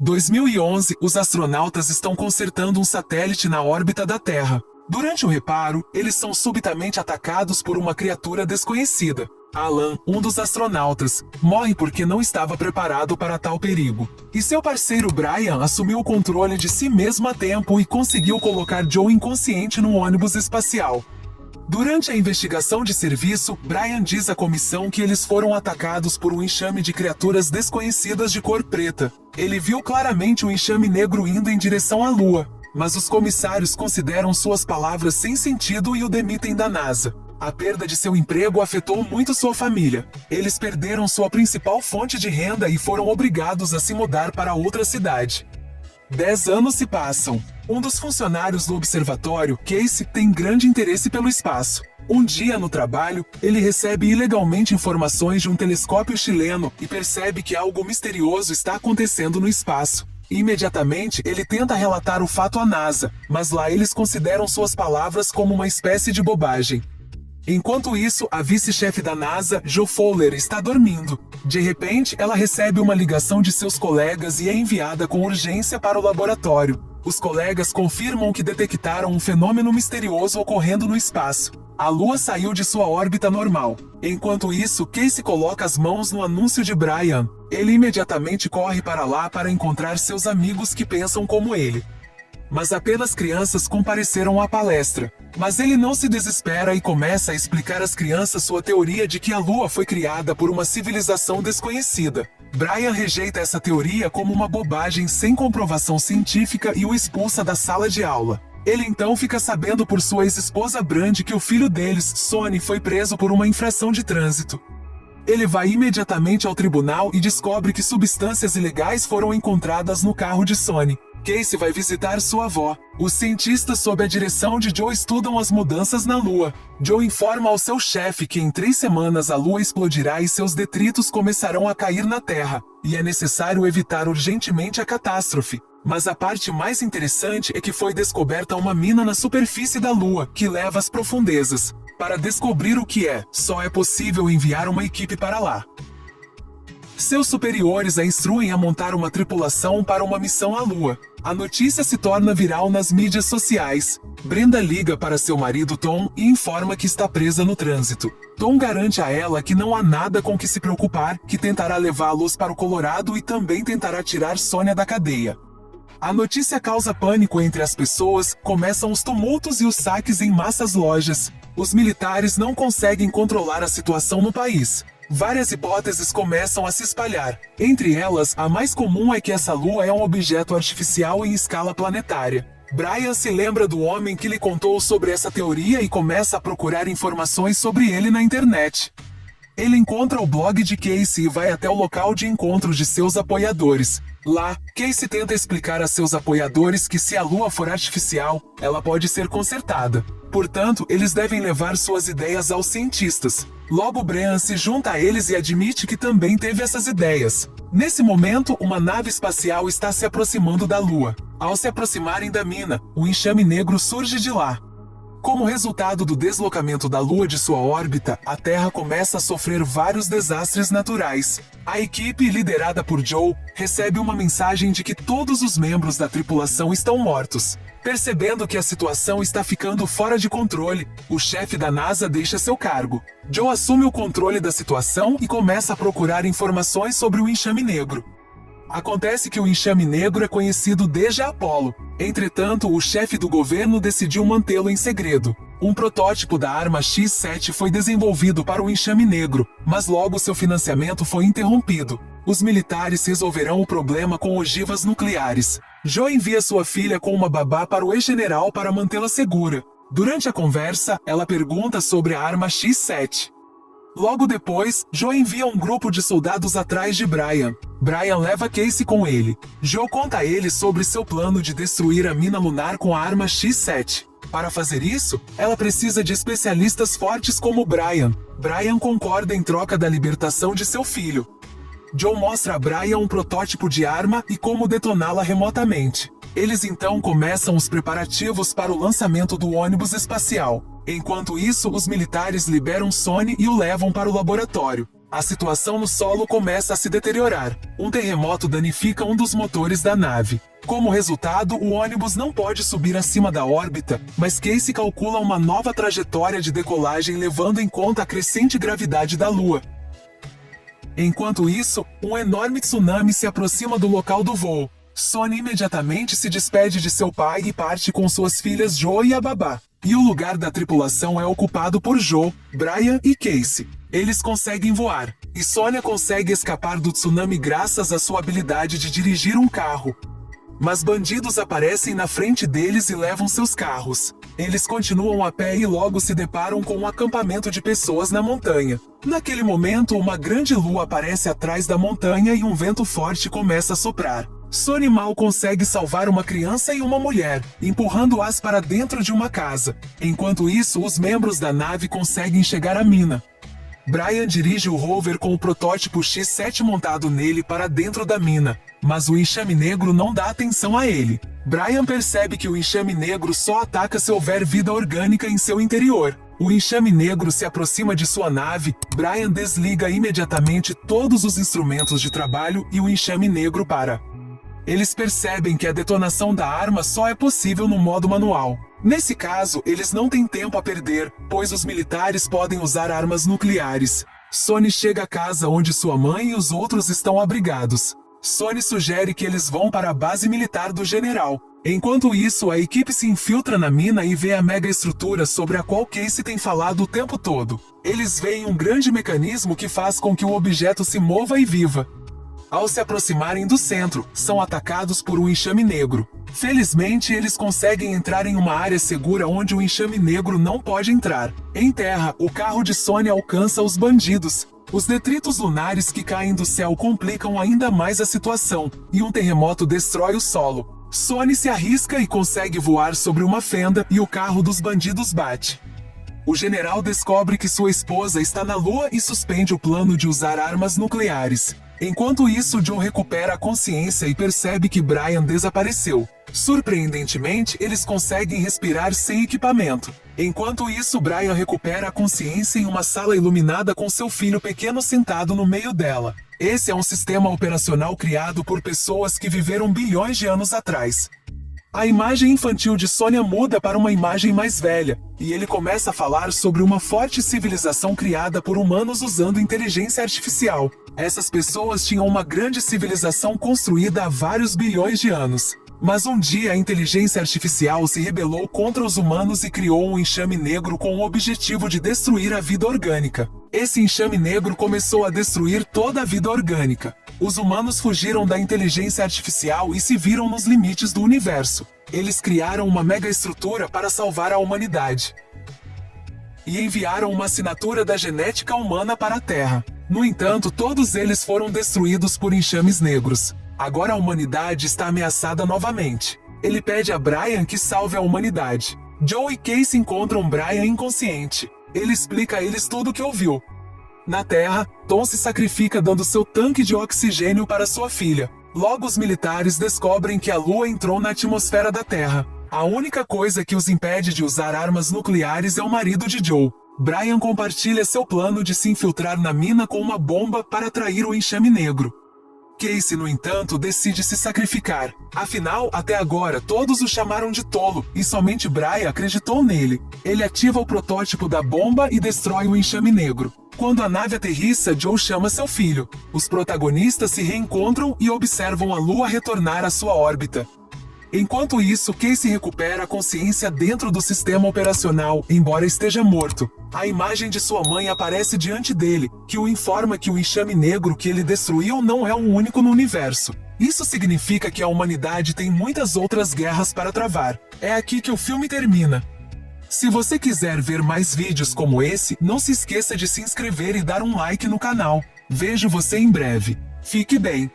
2011, os astronautas estão consertando um satélite na órbita da Terra. Durante o reparo, eles são subitamente atacados por uma criatura desconhecida. Alan, um dos astronautas, morre porque não estava preparado para tal perigo. E seu parceiro Brian assumiu o controle de si mesmo a tempo e conseguiu colocar Joe inconsciente no ônibus espacial. Durante a investigação de serviço, Brian diz à comissão que eles foram atacados por um enxame de criaturas desconhecidas de cor preta. Ele viu claramente um enxame negro indo em direção à Lua, mas os comissários consideram suas palavras sem sentido e o demitem da NASA. A perda de seu emprego afetou muito sua família. Eles perderam sua principal fonte de renda e foram obrigados a se mudar para outra cidade. 10 anos se passam. Um dos funcionários do observatório, Casey, tem grande interesse pelo espaço. Um dia no trabalho, ele recebe ilegalmente informações de um telescópio chileno e percebe que algo misterioso está acontecendo no espaço. Imediatamente, ele tenta relatar o fato à NASA, mas lá eles consideram suas palavras como uma espécie de bobagem. Enquanto isso, a vice-chefe da NASA, Jo Fowler, está dormindo. De repente, ela recebe uma ligação de seus colegas e é enviada com urgência para o laboratório. Os colegas confirmam que detectaram um fenômeno misterioso ocorrendo no espaço. A Lua saiu de sua órbita normal. Enquanto isso, Casey coloca as mãos no anúncio de Brian. Ele imediatamente corre para lá para encontrar seus amigos que pensam como ele. Mas apenas crianças compareceram à palestra. Mas ele não se desespera e começa a explicar às crianças sua teoria de que a Lua foi criada por uma civilização desconhecida. Brian rejeita essa teoria como uma bobagem sem comprovação científica e o expulsa da sala de aula. Ele então fica sabendo por sua ex-esposa Brandi que o filho deles, Sonny, foi preso por uma infração de trânsito. Ele vai imediatamente ao tribunal e descobre que substâncias ilegais foram encontradas no carro de Sonny. Casey vai visitar sua avó. Os cientistas sob a direção de Joe estudam as mudanças na Lua. Joe informa ao seu chefe que em 3 semanas a Lua explodirá e seus detritos começarão a cair na Terra, e é necessário evitar urgentemente a catástrofe. Mas a parte mais interessante é que foi descoberta uma mina na superfície da Lua, que leva às profundezas. Para descobrir o que é, só é possível enviar uma equipe para lá. Seus superiores a instruem a montar uma tripulação para uma missão à Lua. A notícia se torna viral nas mídias sociais. Brenda liga para seu marido Tom e informa que está presa no trânsito. Tom garante a ela que não há nada com que se preocupar, que tentará levá-los para o Colorado e também tentará tirar Sônia da cadeia. A notícia causa pânico entre as pessoas, começam os tumultos e os saques em massa às lojas. Os militares não conseguem controlar a situação no país. Várias hipóteses começam a se espalhar. Entre elas, a mais comum é que essa Lua é um objeto artificial em escala planetária. Brian se lembra do homem que lhe contou sobre essa teoria e começa a procurar informações sobre ele na internet. Ele encontra o blog de Casey e vai até o local de encontro de seus apoiadores. Lá, Casey tenta explicar a seus apoiadores que se a Lua for artificial, ela pode ser consertada. Portanto, eles devem levar suas ideias aos cientistas. Logo, Brian se junta a eles e admite que também teve essas ideias. Nesse momento, uma nave espacial está se aproximando da Lua. Ao se aproximarem da mina, um enxame negro surge de lá. Como resultado do deslocamento da Lua de sua órbita, a Terra começa a sofrer vários desastres naturais. A equipe, liderada por Joe, recebe uma mensagem de que todos os membros da tripulação estão mortos. Percebendo que a situação está ficando fora de controle, o chefe da NASA deixa seu cargo. Joe assume o controle da situação e começa a procurar informações sobre o enxame negro. Acontece que o enxame negro é conhecido desde a Apollo. Entretanto, o chefe do governo decidiu mantê-lo em segredo. Um protótipo da arma X-7 foi desenvolvido para o enxame negro, mas logo seu financiamento foi interrompido. Os militares resolverão o problema com ogivas nucleares. Joe envia sua filha com uma babá para o ex-general para mantê-la segura. Durante a conversa, ela pergunta sobre a arma X-7. Logo depois, Joe envia um grupo de soldados atrás de Brian. Brian leva Casey com ele. Joe conta a ele sobre seu plano de destruir a mina lunar com a arma X-7. Para fazer isso, ela precisa de especialistas fortes como Brian. Brian concorda em troca da libertação de seu filho. Joe mostra a Brian um protótipo de arma e como detoná-la remotamente. Eles então começam os preparativos para o lançamento do ônibus espacial. Enquanto isso, os militares liberam Sonny e o levam para o laboratório. A situação no solo começa a se deteriorar. Um terremoto danifica um dos motores da nave. Como resultado, o ônibus não pode subir acima da órbita, mas Casey calcula uma nova trajetória de decolagem levando em conta a crescente gravidade da Lua. Enquanto isso, um enorme tsunami se aproxima do local do voo. Sonny imediatamente se despede de seu pai e parte com suas filhas Joe e a babá. E o lugar da tripulação é ocupado por Joe, Brian e Casey. Eles conseguem voar, e Sonia consegue escapar do tsunami graças à sua habilidade de dirigir um carro. Mas bandidos aparecem na frente deles e levam seus carros. Eles continuam a pé e logo se deparam com um acampamento de pessoas na montanha. Naquele momento, uma grande lua aparece atrás da montanha e um vento forte começa a soprar. Sonny mal consegue salvar uma criança e uma mulher, empurrando-as para dentro de uma casa. Enquanto isso, os membros da nave conseguem chegar à mina. Brian dirige o rover com o protótipo X-7 montado nele para dentro da mina, mas o enxame negro não dá atenção a ele. Brian percebe que o enxame negro só ataca se houver vida orgânica em seu interior. O enxame negro se aproxima de sua nave, Brian desliga imediatamente todos os instrumentos de trabalho e o enxame negro para. Eles percebem que a detonação da arma só é possível no modo manual. Nesse caso, eles não têm tempo a perder, pois os militares podem usar armas nucleares. Sonny chega à casa onde sua mãe e os outros estão abrigados. Sonny sugere que eles vão para a base militar do general. Enquanto isso, a equipe se infiltra na mina e vê a mega estrutura sobre a qual Casey tem falado o tempo todo. Eles veem um grande mecanismo que faz com que o objeto se mova e viva. Ao se aproximarem do centro, são atacados por um enxame negro. Felizmente, eles conseguem entrar em uma área segura onde o enxame negro não pode entrar. Em terra, o carro de Sonny alcança os bandidos. Os detritos lunares que caem do céu complicam ainda mais a situação, e um terremoto destrói o solo. Sonny se arrisca e consegue voar sobre uma fenda e o carro dos bandidos bate. O general descobre que sua esposa está na Lua e suspende o plano de usar armas nucleares. Enquanto isso, John recupera a consciência e percebe que Brian desapareceu. Surpreendentemente, eles conseguem respirar sem equipamento. Enquanto isso, Brian recupera a consciência em uma sala iluminada com seu filho pequeno sentado no meio dela. Esse é um sistema operacional criado por pessoas que viveram bilhões de anos atrás. A imagem infantil de Sonia muda para uma imagem mais velha, e ele começa a falar sobre uma forte civilização criada por humanos usando inteligência artificial. Essas pessoas tinham uma grande civilização construída há vários bilhões de anos. Mas um dia a inteligência artificial se rebelou contra os humanos e criou um enxame negro com o objetivo de destruir a vida orgânica. Esse enxame negro começou a destruir toda a vida orgânica. Os humanos fugiram da inteligência artificial e se viram nos limites do universo. Eles criaram uma mega estrutura para salvar a humanidade. E enviaram uma assinatura da genética humana para a Terra. No entanto, todos eles foram destruídos por enxames negros. Agora a humanidade está ameaçada novamente. Ele pede a Brian que salve a humanidade. Joe e Casey encontram Brian inconsciente. Ele explica a eles tudo o que ouviu. Na Terra, Tom se sacrifica dando seu tanque de oxigênio para sua filha. Logo os militares descobrem que a Lua entrou na atmosfera da Terra. A única coisa que os impede de usar armas nucleares é o marido de Joe. Brian compartilha seu plano de se infiltrar na mina com uma bomba para atrair o enxame negro. Casey, no entanto, decide se sacrificar. Afinal, até agora, todos o chamaram de tolo, e somente Brian acreditou nele. Ele ativa o protótipo da bomba e destrói o enxame negro. Quando a nave aterrissa, Joe chama seu filho. Os protagonistas se reencontram e observam a Lua retornar à sua órbita. Enquanto isso, Casey recupera a consciência dentro do sistema operacional, embora esteja morto. A imagem de sua mãe aparece diante dele, que o informa que o enxame negro que ele destruiu não é o único no universo. Isso significa que a humanidade tem muitas outras guerras para travar. É aqui que o filme termina. Se você quiser ver mais vídeos como esse, não se esqueça de se inscrever e dar um like no canal. Vejo você em breve. Fique bem.